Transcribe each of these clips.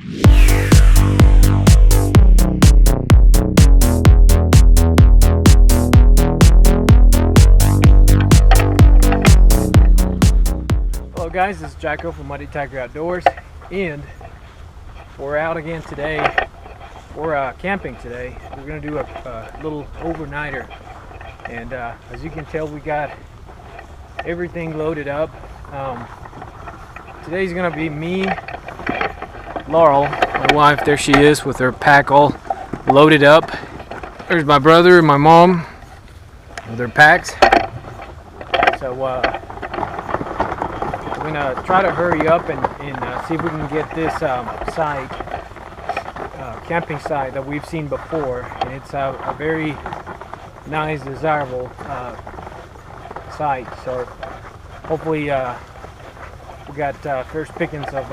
Hello guys, this is Jacko from Muddy Tiger Outdoors, and we're out again today. We're camping today. We're going to do a little overnighter, and as you can tell, we got everything loaded up. Today's going to be me, Laurel, my wife, there she is with her pack all loaded up. There's my brother and my mom with their packs. So we're going to try to hurry up and see if we can get this camping site that we've seen before, and it's a very nice, desirable site. So hopefully we got first pickings of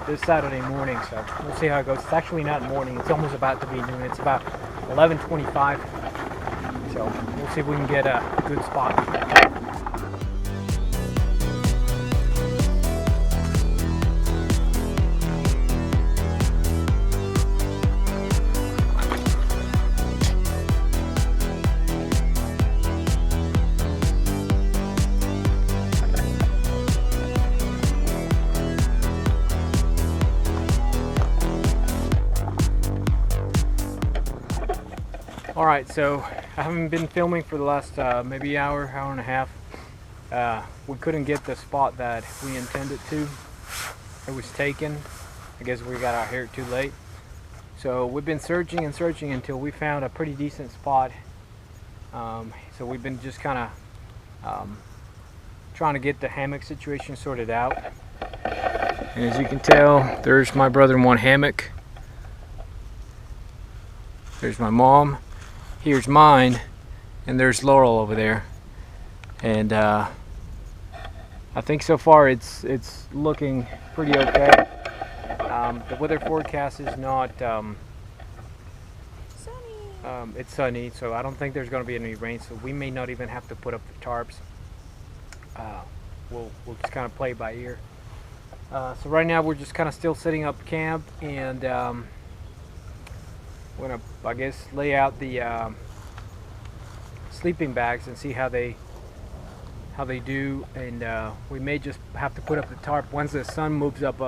this Saturday morning. So we'll see how it goes. It's actually not morning, it's almost about to be noon. It's about 11:25, so we'll see if we can get a good spot. Alright, so I haven't been filming for the last maybe hour and a half. We couldn't get the spot that we intended to. It was taken. I guess we got out here too late. So we've been searching and searching until we found a pretty decent spot. So we've been just kind of trying to get the hammock situation sorted out. And as you can tell, there's my brother in one hammock. There's my mom. Here's mine, and there's Laurel over there. And I think so far it's looking pretty okay. The weather forecast is not sunny. It's sunny, so I don't think there's going to be any rain. So we may not even have to put up the tarps. We'll just kind of play by ear. So right now we're just kind of still setting up camp, and we're gonna, I guess, lay out the sleeping bags and see how they do, and we may just have to put up the tarp once the sun moves up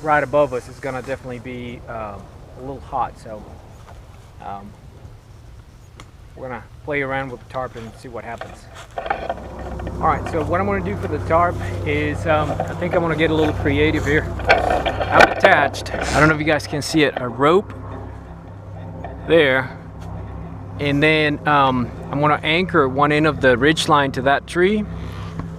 right above us. It's gonna definitely be a little hot, so we're gonna play around with the tarp and see what happens. Alright, so what I'm gonna do for the tarp is I think I'm gonna get a little creative here. I've attached, I don't know if you guys can see it, a rope there, and then I'm going to anchor one end of the ridge line to that tree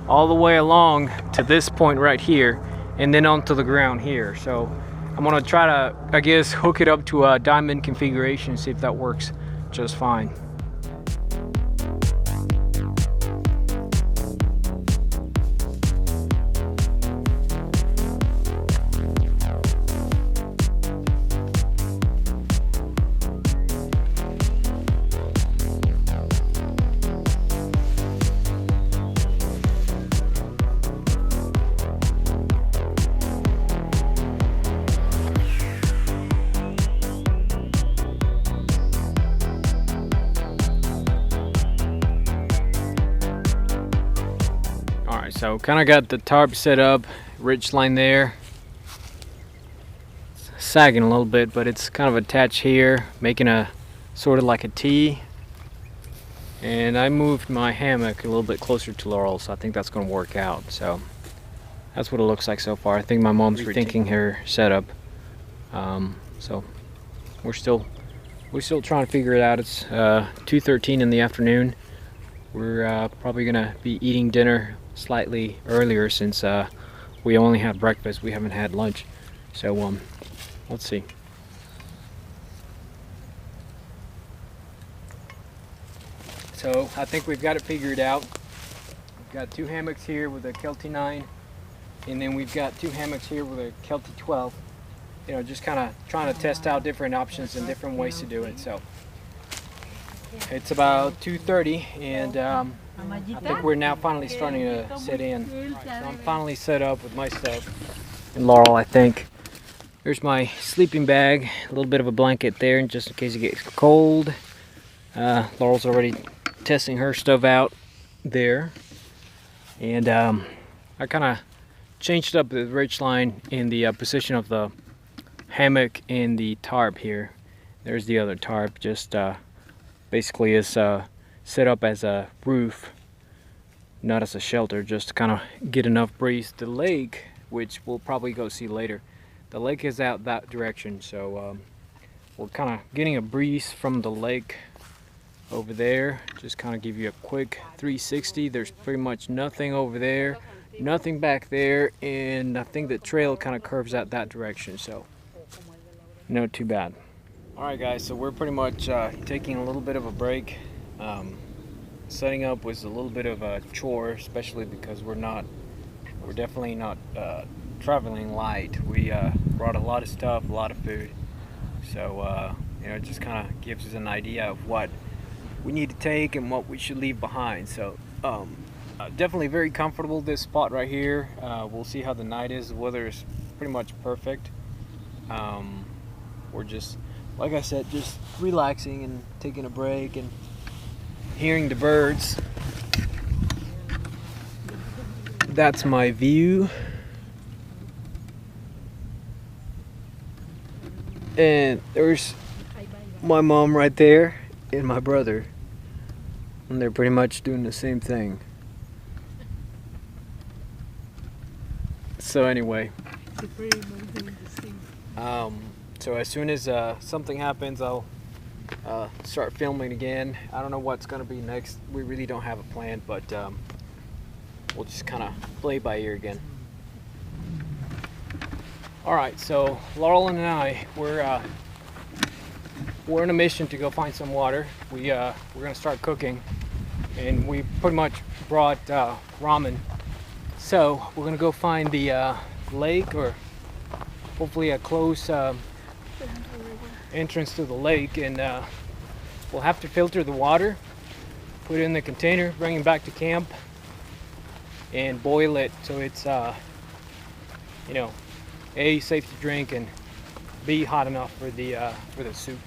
all the way along to this point right here, and then onto the ground here. So I'm going to try to, I guess, hook it up to a diamond configuration, see if that works just fine. So kind of got the tarp set up, ridge line there. It's sagging a little bit, but it's kind of attached here, making a sort of like a T. And I moved my hammock a little bit closer to Laurel, so I think that's going to work out. So that's what it looks like so far. I think my mom's rethinking her setup. So we're still trying to figure it out. It's 2:13 in the afternoon. We're probably gonna be eating dinner slightly earlier since we only had breakfast. We haven't had lunch, so let's see. So I think we've got it figured out. We've got two hammocks here with a Kelty 9, and then we've got two hammocks here with a Kelty 12. You know, just kind of trying to test out different options and different ways to do it. So it's about 2:30, and I think we're now finally starting to set in. So I'm finally set up with my stuff. And Laurel, I think. Here's my sleeping bag, a little bit of a blanket there just in case it gets cold. Laurel's already testing her stuff out there. And I kind of changed up the ridge line in the position of the hammock and the tarp here. There's the other tarp, just basically is set up as a roof, not as a shelter, just to kind of get enough breeze. The lake, which we'll probably go see later, the lake is out that direction, so we're kind of getting a breeze from the lake over there. Just kind of give you a quick 360. There's pretty much nothing over there, nothing back there, and I think the trail kind of curves out that direction, so not too bad. Alright guys, so we're pretty much taking a little bit of a break. Setting up was a little bit of a chore, especially because we're definitely not traveling light. We brought a lot of stuff, a lot of food, so you know, it just kind of gives us an idea of what we need to take and what we should leave behind. So definitely very comfortable, this spot right here. We'll see how the night is. The weather is pretty much perfect. We're just, like I said, just relaxing and taking a break and hearing the birds. That's my view. And there's my mom right there and my brother. And they're pretty much doing the same thing. So anyway. So as soon as something happens, I'll start filming again. I don't know what's going to be next. We really don't have a plan, but we'll just kind of play by ear again. Alright, so Laurel and I, we're on a mission to go find some water. We're going to start cooking, and we pretty much brought ramen. So we're going to go find the lake, or hopefully a close entrance to the lake, and we'll have to filter the water, put it in the container, bring it back to camp, and boil it so it's you know, A, safe to drink, and B, hot enough for the soup.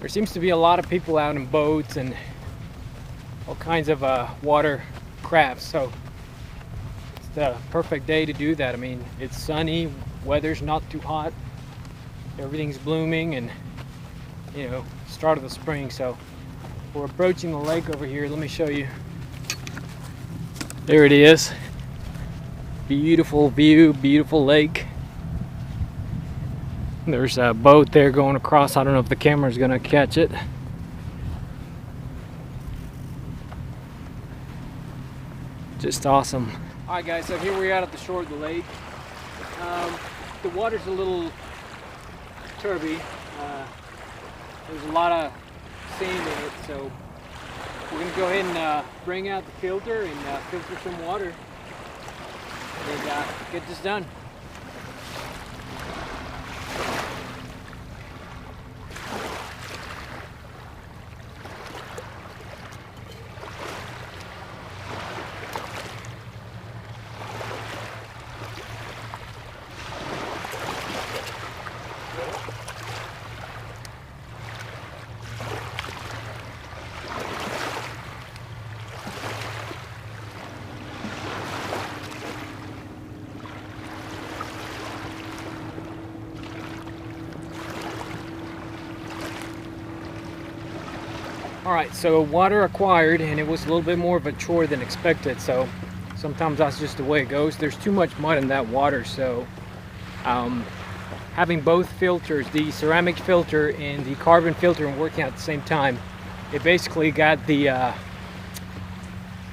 There seems to be a lot of people out in boats and all kinds of water crafts, so it's the perfect day to do that. I mean, it's sunny, weather's not too hot, everything's blooming, and you know, start of the spring. So we're approaching the lake over here. Let me show you. There it is. Beautiful view, beautiful lake. There's a boat there going across. I don't know if the camera's gonna catch it. Just awesome. Alright guys, so here we are at the shore of the lake. The water's a little turby. There's a lot of sand in it, so we're gonna go ahead and bring out the filter and filter some water and get this done. Alright, so water acquired, and it was a little bit more of a chore than expected, so sometimes that's just the way it goes. There's too much mud in that water, so having both filters, the ceramic filter and the carbon filter, and working at the same time, it basically got the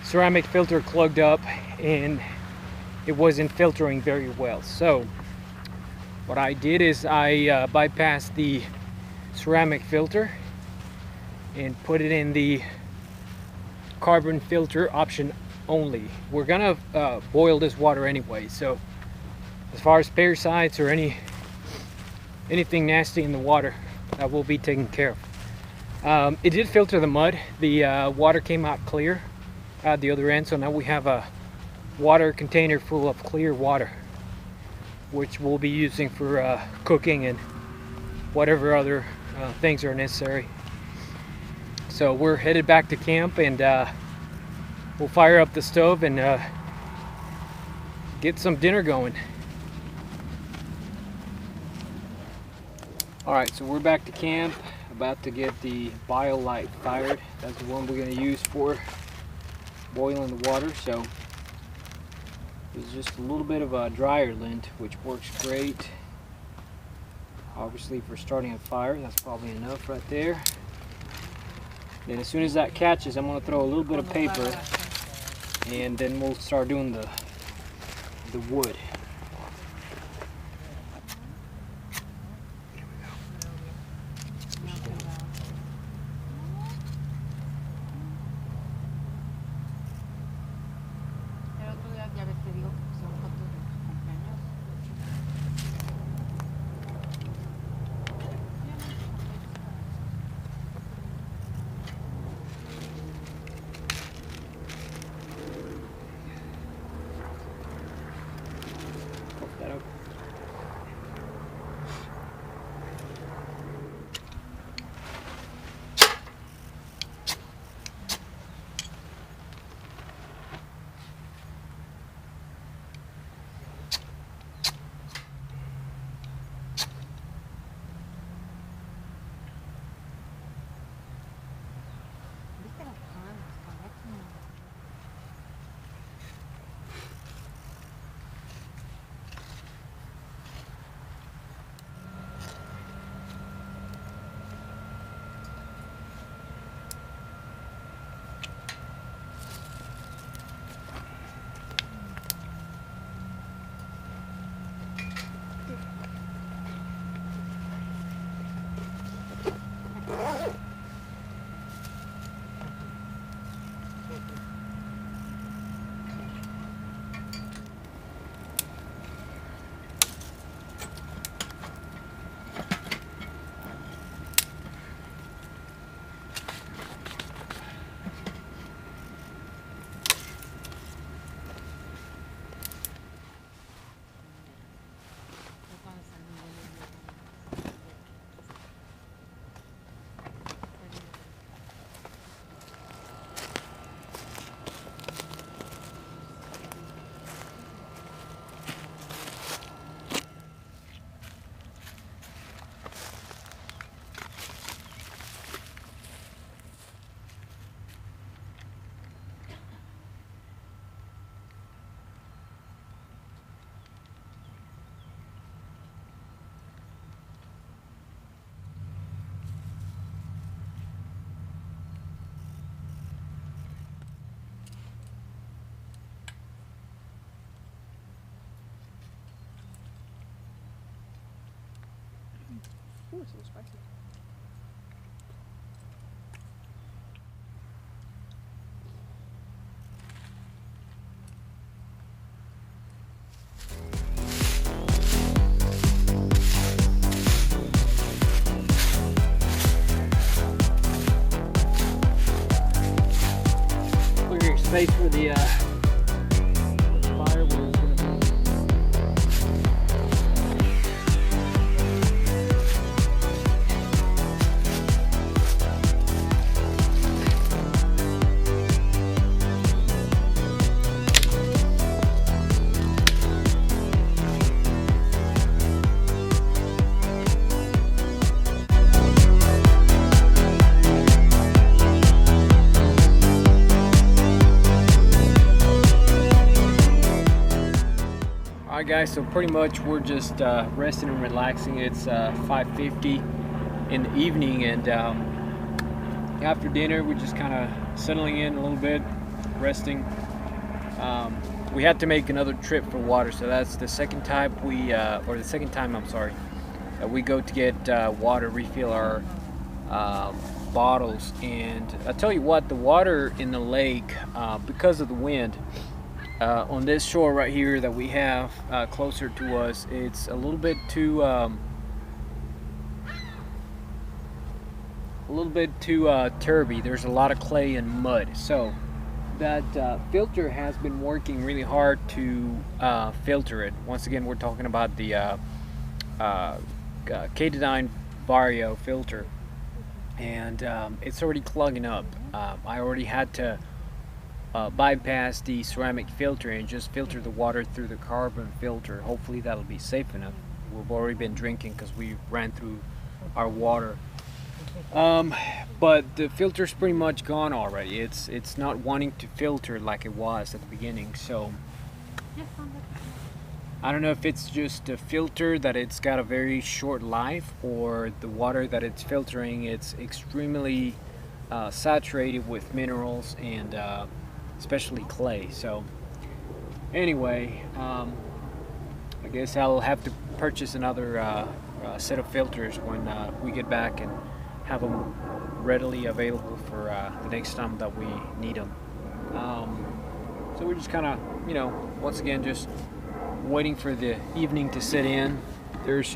ceramic filter clogged up and it wasn't filtering very well. So what I did is I bypassed the ceramic filter and put it in the carbon filter option only. We're gonna boil this water anyway, so as far as parasites or anything nasty in the water, that will be taken care of. It did filter the mud. The water came out clear at the other end, so now we have a water container full of clear water, which we'll be using for cooking and whatever other things are necessary. So we're headed back to camp, and we'll fire up the stove and get some dinner going. Alright, so we're back to camp, about to get the BioLite fired. That's the one we're going to use for boiling the water. So it's just a little bit of a dryer lint, which works great. Obviously for starting a fire, that's probably enough right there. Then as soon as that catches, I'm going to throw a little bit of paper, and then we'll start doing the wood. Ooh, it's a little spicy. Clear space for the fire where it's going to be. Alright guys, so pretty much we're just resting and relaxing. It's 5:50 in the evening, and after dinner we're just kind of settling in a little bit, resting. We had to make another trip for water, so that's the second time that we go to get water, refill our bottles. And I tell you what, the water in the lake, because of the wind, on this shore right here that we have closer to us, it's a little bit too turby. There's a lot of clay and mud, so that filter has been working really hard to filter it. Once again, we're talking about the K-Design Vario filter, and it's already clogging up. I already had to bypass the ceramic filter and just filter the water through the carbon filter. Hopefully that'll be safe enough. We've already been drinking because we ran through our water. But the filter's pretty much gone already. It's not wanting to filter like it was at the beginning, so I don't know if it's just a filter that it's got a very short life, or the water that it's filtering, it's extremely saturated with minerals and especially clay. So anyway, I guess I'll have to purchase another set of filters when we get back and have them readily available for the next time that we need them. So we're just kind of, once again, just waiting for the evening to set in. There's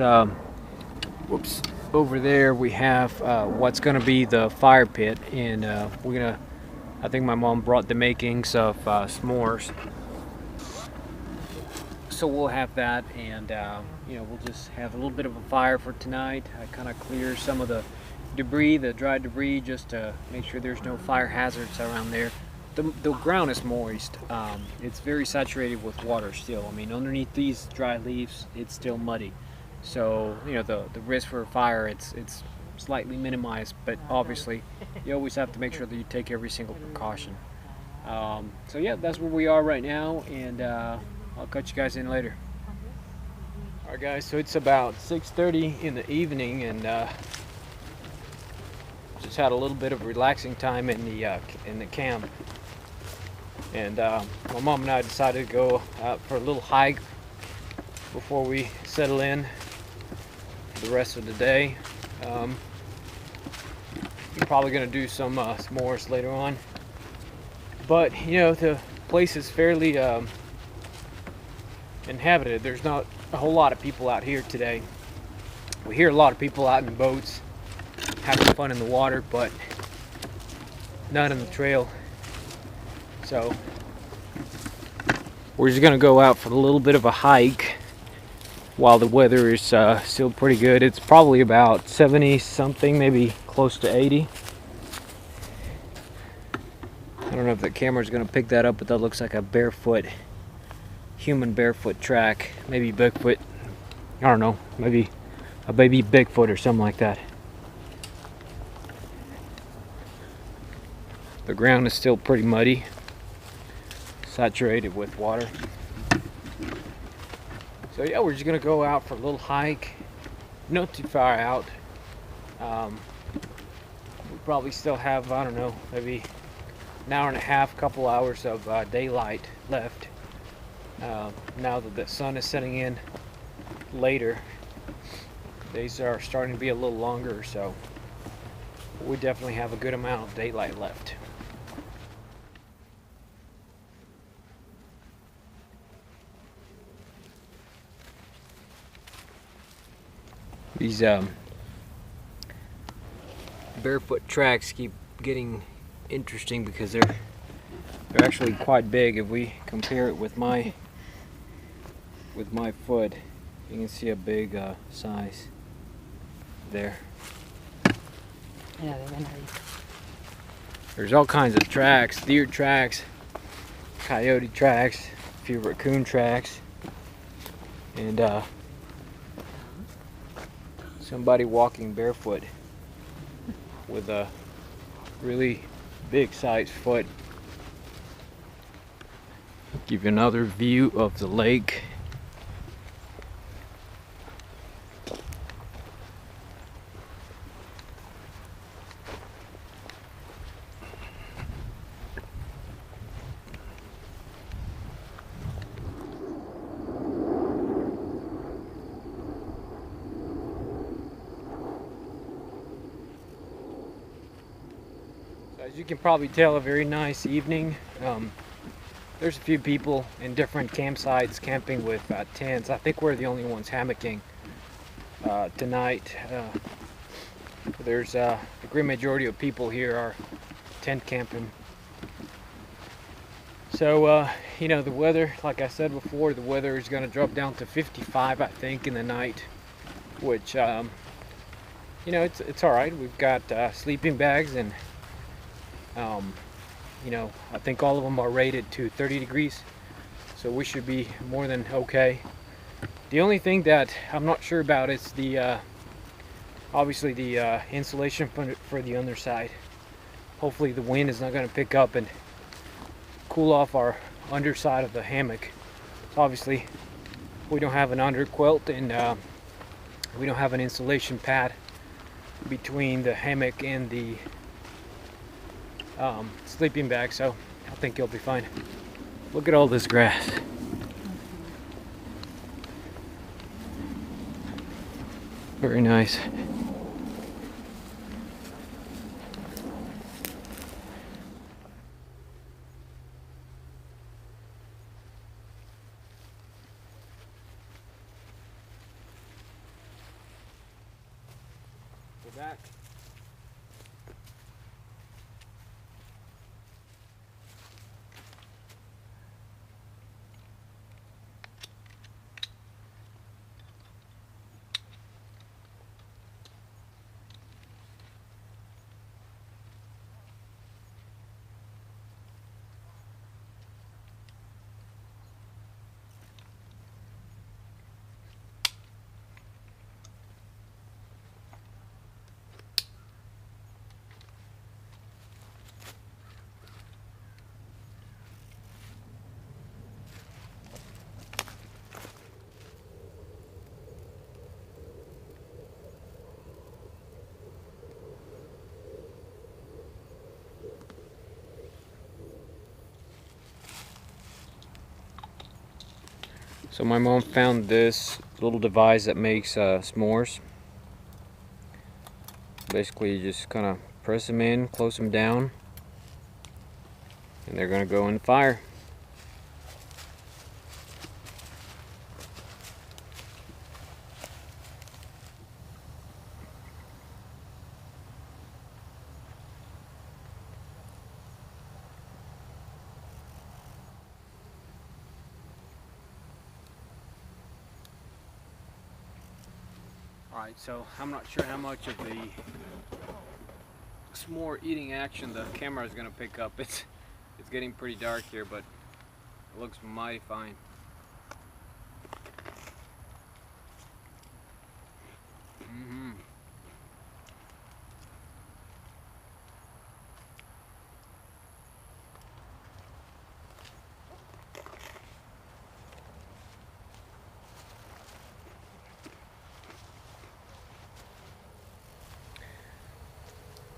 whoops, over there we have what's going to be the fire pit, and I think my mom brought the makings of s'mores, so we'll have that, and we'll just have a little bit of a fire for tonight. I kind of clear some of the debris, the dry debris, just to make sure there's no fire hazards around there. The ground is moist. It's very saturated with water still. I mean, underneath these dry leaves, it's still muddy. So, the risk for a fire, it's slightly minimized, but obviously, you always have to make sure that you take every single precaution. So yeah, that's where we are right now, and I'll cut you guys in later. Alright guys, so it's about 6:30 in the evening, and just had a little bit of relaxing time in the camp. And my mom and I decided to go out for a little hike before we settle in for the rest of the day. I'm probably going to do some s'mores later on. But, the place is fairly inhabited. There's not a whole lot of people out here today. We hear a lot of people out in boats having fun in the water, but not in the trail. So we're just gonna go out for a little bit of a hike while the weather is still pretty good. It's probably about 70 something, maybe close to 80. I don't know if the camera's gonna pick that up, but that looks like a human barefoot track. Maybe Bigfoot, I don't know, maybe a baby Bigfoot or something like that. The ground is still pretty muddy, saturated with water. So yeah, we're just gonna go out for a little hike, not too far out. We probably still have, I don't know, maybe an hour and a half, couple hours of daylight left. Now that the sun is setting in later, days are starting to be a little longer, so we definitely have a good amount of daylight left. These barefoot tracks keep getting interesting because they're actually quite big. If we compare it with my foot, you can see a big size there. There's all kinds of tracks: deer tracks, coyote tracks, a few raccoon tracks, and somebody walking barefoot with a really big sized foot. Give you another view of the lake. As you can probably tell, a very nice evening. there's a few people in different campsites camping with tents. I think we're the only ones hammocking tonight. There's the great majority of people here are tent camping. So you know, the weather, like I said before, the weather is going to drop down to 55, I think, in the night, which you know, it's all right. We've got sleeping bags, and you know, I think all of them are rated to 30 degrees, so we should be more than okay. The only thing that I'm not sure about is the obviously the insulation for the underside. Hopefully the wind is not going to pick up and cool off our underside of the hammock. Obviously we don't have an under quilt, and we don't have an insulation pad between the hammock and the sleeping bag, so I think you'll be fine. Look at all this grass. Very nice. We're back. So my mom found this little device that makes s'mores. Basically, you just kind of press them in, close them down, and they're going to go in the fire. Alright, so I'm not sure how much of the s'more eating action the camera is going to pick up. It's getting pretty dark here, but it looks mighty fine.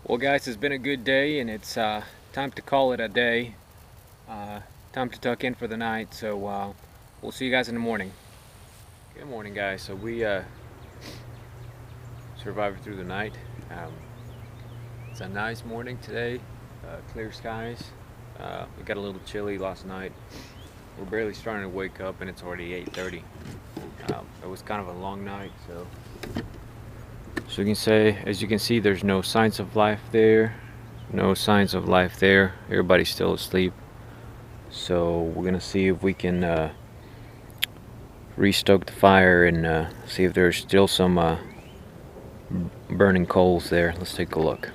Well guys, it's been a good day, and it's time to call it a day. Time to tuck in for the night, so we'll see you guys in the morning. Good morning guys. So we survived through the night. It's a nice morning today, clear skies. We got a little chilly last night. We're barely starting to wake up and it's already 8:30. It was kind of a long night, so as you can see, there's no signs of life there. No signs of life there. Everybody's still asleep. So we're gonna see if we can restoke the fire and see if there's still some burning coals there. Let's take a look.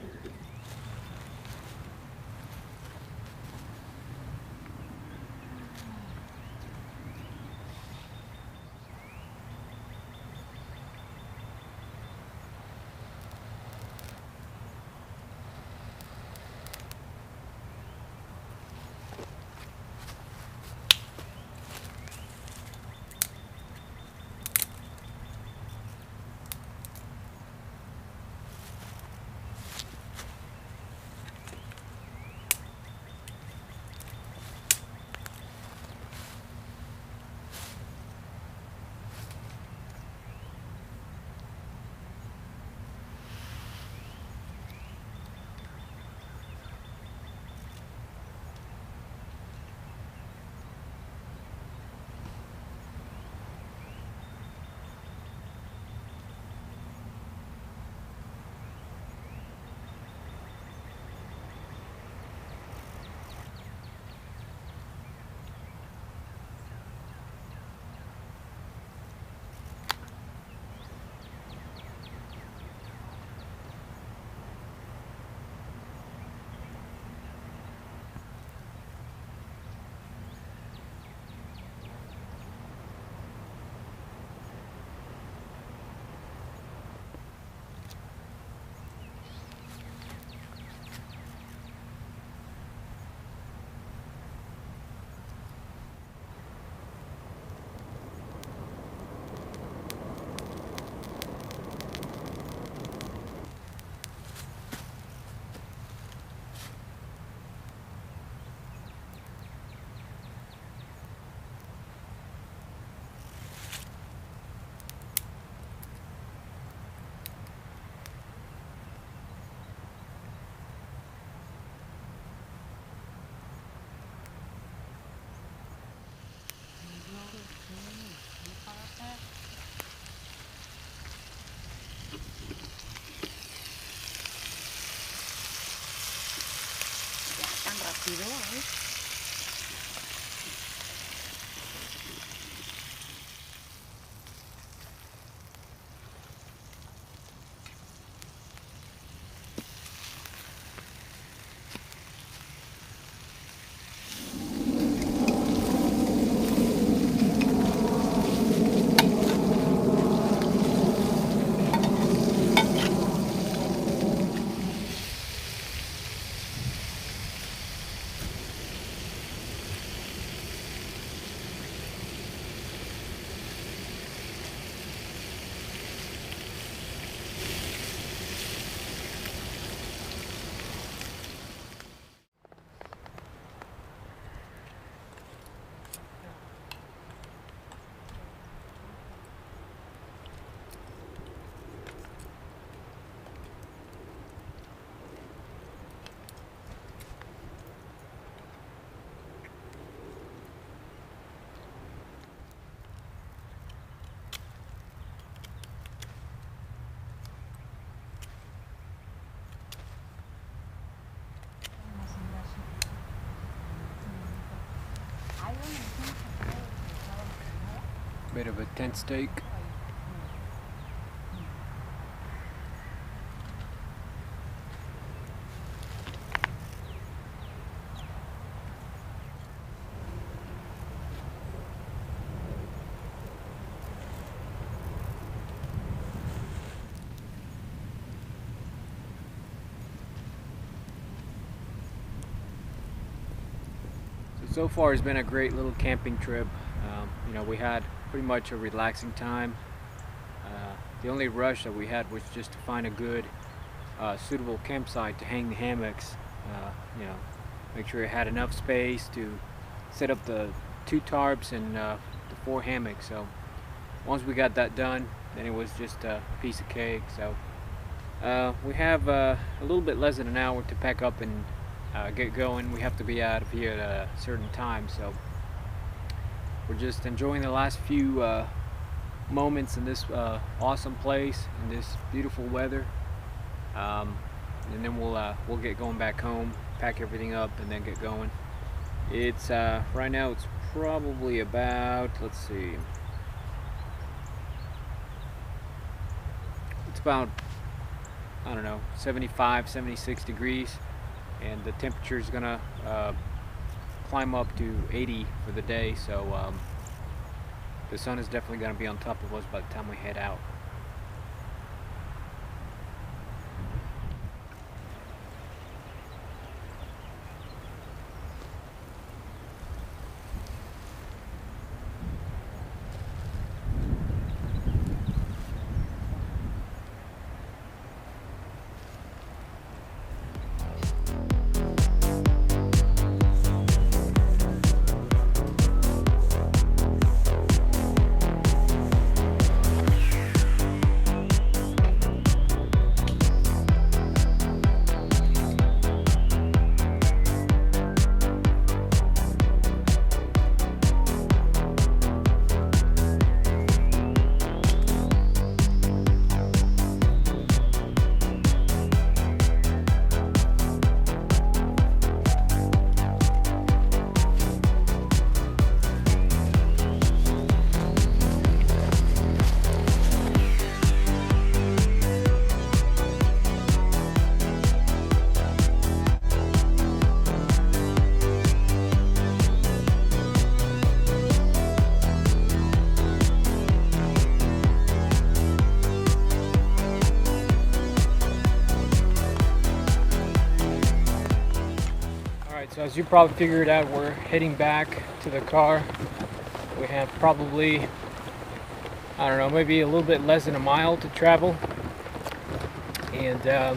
Bit of a tent stake. So far it's been a great little camping trip. You know, we had pretty much a relaxing time. The only rush that we had was just to find a good suitable campsite to hang the hammocks. You know, make sure it had enough space to set up the 2 tarps and the 4 hammocks. So once we got that done, then it was just a piece of cake. So we have a little bit less than an hour to pack up and get going. We have to be out of here at a certain time, so we're just enjoying the last few moments in this awesome place in this beautiful weather, and then we'll get going back home, pack everything up, and then get going. It's right now it's probably about, let's see, it's about, I don't know, 75, 76 degrees, and the temperature is gonna climb up to 80 for the day, so the sun is definitely gonna be on top of us by the time we head out. So as you probably figured out, we're heading back to the car. We have probably, I don't know, maybe a little bit less than a mile to travel. And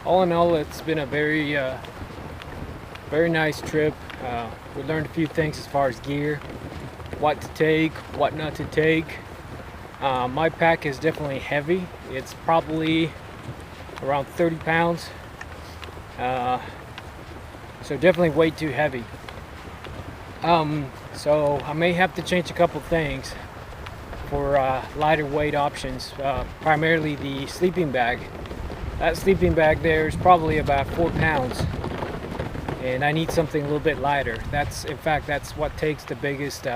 all in all, it's been a very nice trip. We learned a few things as far as gear, what to take, what not to take. My pack is definitely heavy. It's probably around 30 pounds. So definitely way too heavy. So I may have to change a couple things for lighter weight options, primarily the sleeping bag. That sleeping bag there is probably about 4 pounds. and I need something a little bit lighter. In fact, that's what takes the biggest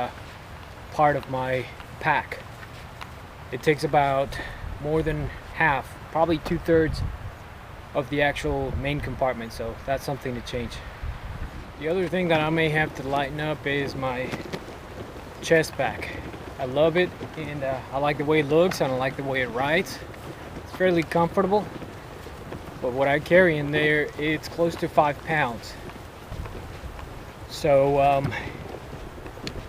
part of my pack. It takes about more than half, probably 2/3 of the actual main compartment, so that's something to change. The other thing that I may have to lighten up is my chest pack. I love it, and I like the way it looks, and I like the way it rides. It's fairly comfortable, but what I carry in there, it's close to 5 pounds. So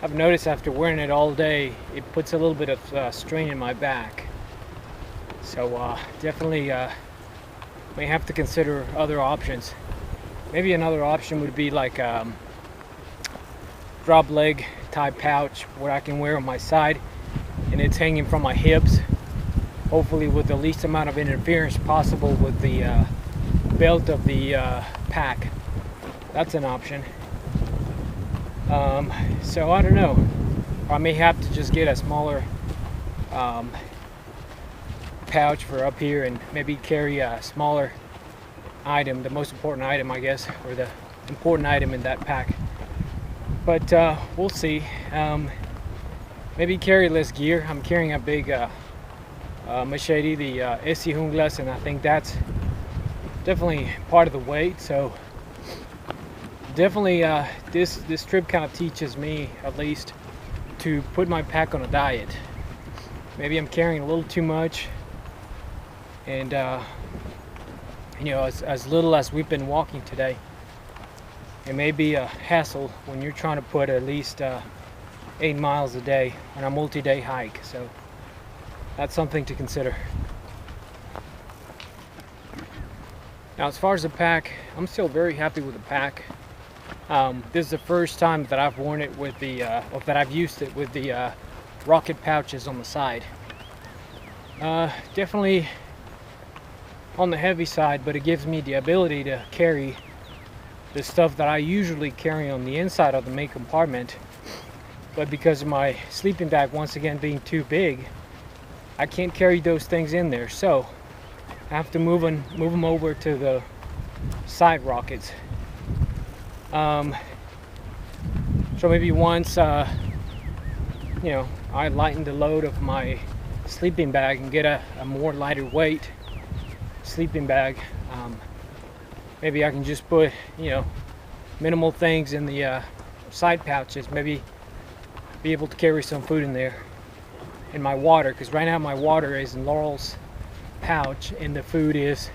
I've noticed after wearing it all day, it puts a little bit of strain in my back. So definitely may have to consider other options. Maybe another option would be like drop leg type pouch where I can wear on my side and it's hanging from my hips, hopefully with the least amount of interference possible with the belt of the pack. That's an option. So I don't know, I may have to just get a smaller pouch for up here and maybe carry a smaller item, the most important item, I guess, or the important item in that pack. But we'll see. Maybe carry less gear. I'm carrying a big machete, the Esse Junglas, and I think that's definitely part of the weight. So definitely this trip kind of teaches me, at least, to put my pack on a diet. Maybe I'm carrying a little too much, and you know, as little as we've been walking today, it may be a hassle when you're trying to put at least 8 miles a day on a multi-day hike. So that's something to consider. Now, as far as the pack, I'm still very happy with the pack. This is the first time that I've worn it with the, or that I've used it with the rocket pouches on the side. Definitely on the heavy side, but it gives me the ability to carry the stuff that I usually carry on the inside of the main compartment. But because of my sleeping bag once again being too big, I can't carry those things in there. So I have to move them over to the side rockets. So maybe once you know, I lighten the load of my sleeping bag and get a more lighter weight sleeping bag, maybe I can just put, you know, minimal things in the side pouches, maybe be able to carry some food in there, and my water, because right now my water is in Laurel's pouch and the food is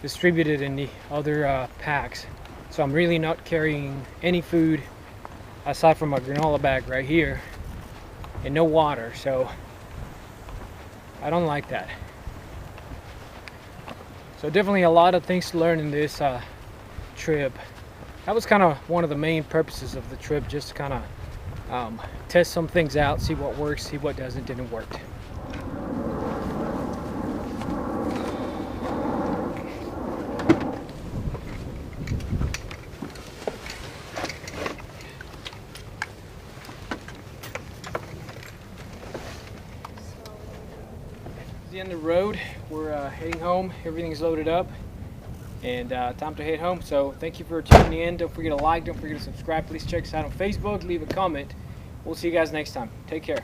distributed in the other packs. So I'm really not carrying any food aside from my granola bag right here, and no water, so I don't like that. So definitely a lot of things to learn in this trip. That was kind of one of the main purposes of the trip, just to kind of test some things out, see what works, see what didn't work. The end of the road, we're heading home. Everything's loaded up and time to head home. So thank you for tuning in. Don't forget to like, don't forget to subscribe. Please check us out on Facebook, leave a comment. We'll see you guys next time. Take care.